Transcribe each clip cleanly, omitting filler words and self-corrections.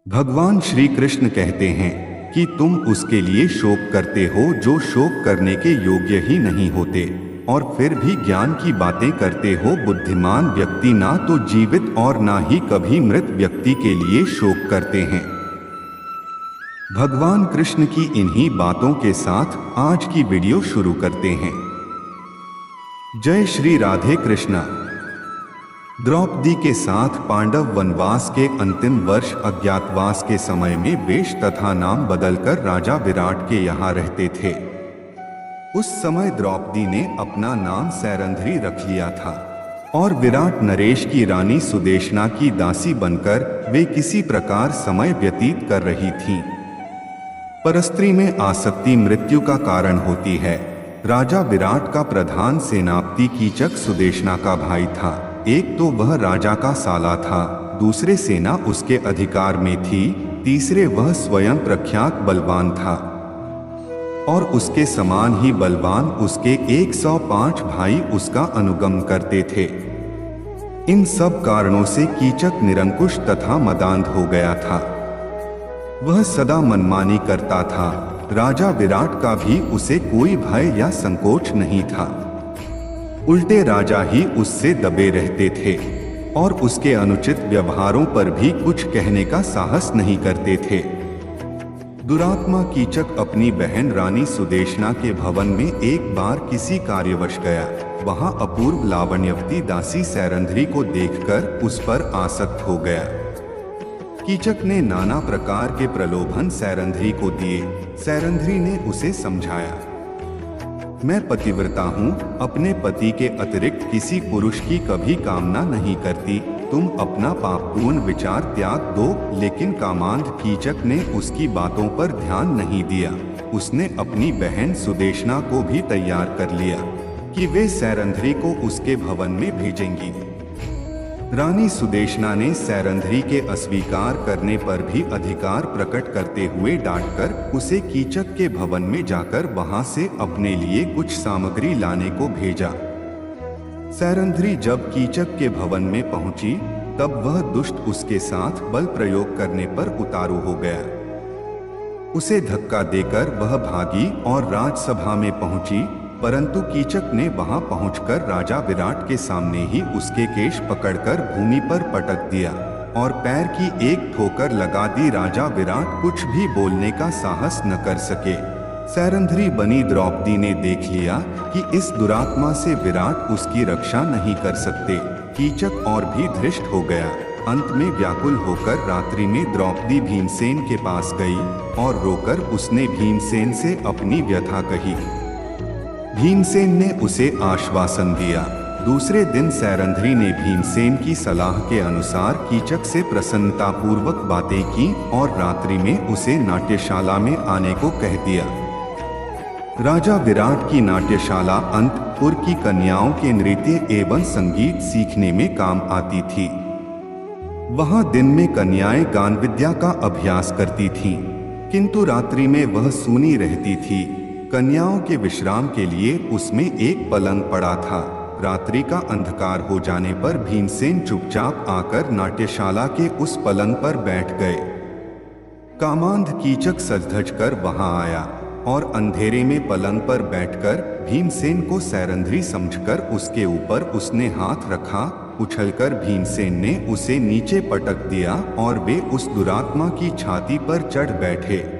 भगवान श्री कृष्ण कहते हैं कि तुम उसके लिए शोक करते हो जो शोक करने के योग्य ही नहीं होते, और फिर भी ज्ञान की बातें करते हो। बुद्धिमान व्यक्ति ना तो जीवित और ना ही कभी मृत व्यक्ति के लिए शोक करते हैं। भगवान कृष्ण की इन्हीं बातों के साथ आज की वीडियो शुरू करते हैं। जय श्री राधे कृष्णा। द्रौपदी के साथ पांडव वनवास के अंतिम वर्ष अज्ञातवास के समय में वेश तथा नाम बदलकर राजा विराट के यहाँ रहते थे। उस समय द्रौपदी ने अपना नाम सैरंध्री रख लिया था और विराट नरेश की रानी सुदेशना की दासी बनकर वे किसी प्रकार समय व्यतीत कर रही थीं। परस्त्री में आसक्ति मृत्यु का कारण होती है। राजा विराट का प्रधान सेनापति कीचक सुदेशना का भाई था। एक तो वह राजा का साला था, दूसरे सेना उसके अधिकार में थी, तीसरे वह स्वयं प्रख्यात बलवान था और उसके समान ही बलवान उसके 105 भाई उसका अनुगम करते थे। इन सब कारणों से कीचक निरंकुश तथा मदान्ध हो गया था। वह सदा मनमानी करता था। राजा विराट का भी उसे कोई भय या संकोच नहीं था। उल्टे राजा ही उससे दबे रहते थे और उसके अनुचित व्यवहारों पर भी कुछ कहने का साहस नहीं करते थे। दुरात्मा कीचक अपनी बहन रानी सुदेशना के भवन में एक बार किसी कार्यवश गया। वहां अपूर्व लावण्यवती दासी सैरंध्री को देखकर उस पर आसक्त हो गया। कीचक ने नाना प्रकार के प्रलोभन सैरंध्री को दिए। सैरंध्री ने उसे समझाया, मैं पतिव्रता हूँ, अपने पति के अतिरिक्त किसी पुरुष की कभी कामना नहीं करती। तुम अपना पापपूर्ण विचार त्याग दो। लेकिन कामांध कीचक ने उसकी बातों पर ध्यान नहीं दिया। उसने अपनी बहन सुदेशना को भी तैयार कर लिया कि वे सैरंध्री को उसके भवन में भेजेंगी। रानी सुदेशना ने सैरंध्री के अस्वीकार करने पर भी अधिकार प्रकट करते हुए डांटकर उसे कीचक के भवन में जाकर वहां से अपने लिए कुछ सामग्री लाने को भेजा। सैरंध्री जब कीचक के भवन में पहुंची तब वह दुष्ट उसके साथ बल प्रयोग करने पर उतारू हो गया। उसे धक्का देकर वह भागी और राजसभा में पहुंची, परंतु कीचक ने वहां पहुंचकर राजा विराट के सामने ही उसके केश पकड़कर भूमि पर पटक दिया और पैर की एक ठोकर लगा दी। राजा विराट कुछ भी बोलने का साहस न कर सके। सैरंध्री बनी द्रौपदी ने देख लिया कि इस दुरात्मा से विराट उसकी रक्षा नहीं कर सकते। कीचक और भी धृष्ट हो गया। अंत में व्याकुल होकर रात्रि में द्रौपदी भीमसेन के पास गई और रोकर उसने भीमसेन से अपनी व्यथा कही। भीमसेन ने उसे आश्वासन दिया। दूसरे दिन सैरंध्री ने भीमसेन की सलाह के अनुसार कीचक से प्रसन्नतापूर्वक बातें की और रात्रि में उसे नाट्यशाला में आने को कह दिया। राजा विराट की नाट्यशाला अंतपुर की कन्याओं के नृत्य एवं संगीत सीखने में काम आती थी। वहां दिन में कन्याएं गान विद्या का अभ्यास करती थीं, किंतु रात्रि में वह सूनी रहती थी। कन्याओं के विश्राम के लिए उसमें एक पलंग पड़ा था। रात्रि का अंधकार हो जाने पर भीमसेन चुपचाप आकर नाट्यशाला के उस पलंग पर बैठ गए। कामांध कीचक सज-धज कर वहां आया और अंधेरे में पलंग पर बैठकर भीमसेन को सैरंध्री समझकर उसके ऊपर उसने हाथ रखा। उछलकर भीमसेन ने उसे नीचे पटक दिया और वे उस दुरात्मा की छाती पर चढ़ बैठे।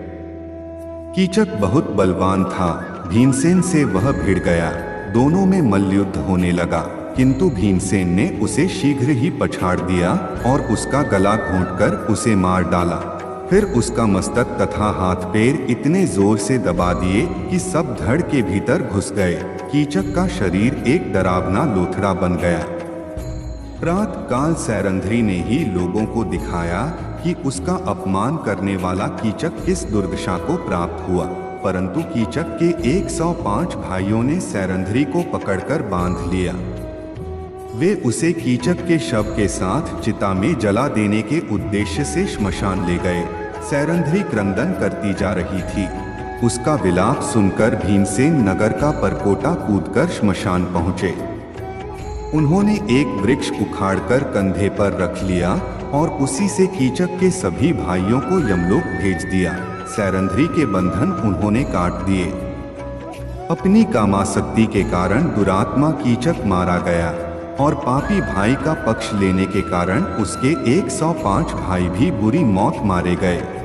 कीचक बहुत बलवान था। भीमसेन से वह भिड़ गया। दोनों में मल्लयुद्ध होने लगा, किंतु भीमसेन ने उसे शीघ्र ही पछाड़ दिया और उसका गला घोंटकर उसे मार डाला। फिर उसका मस्तक तथा हाथ पैर इतने जोर से दबा दिए कि सब धड़ के भीतर घुस गए। कीचक का शरीर एक डरावना लोथड़ा बन गया। प्रातः काल सैरंध्री ने ही लोगों को दिखाया कि उसका अपमान करने वाला कीचक किस दुर्दशा को प्राप्त हुआ, परंतु कीचक के 105 भाइयों ने सैरंध्री को पकड़कर बांध लिया। वे उसे कीचक के शव के साथ चिता में जला देने के उद्देश्य से श्मशान ले गए। सैरंध्री क्रंदन करती जा रही थी। उसका विलाप सुनकर भीमसेन नगर का परकोटा कूदकर श्मशान पहुंचे। उन्होंने एक वृक्ष उखाड़कर कंधे पर रख लिया और उसी से कीचक के सभी भाइयों को यमलोक भेज दिया। सैरंध्री के बंधन उन्होंने काट दिए। अपनी कामासक्ति के कारण दुरात्मा कीचक मारा गया और पापी भाई का पक्ष लेने के कारण उसके 105 भाई भी बुरी मौत मारे गए।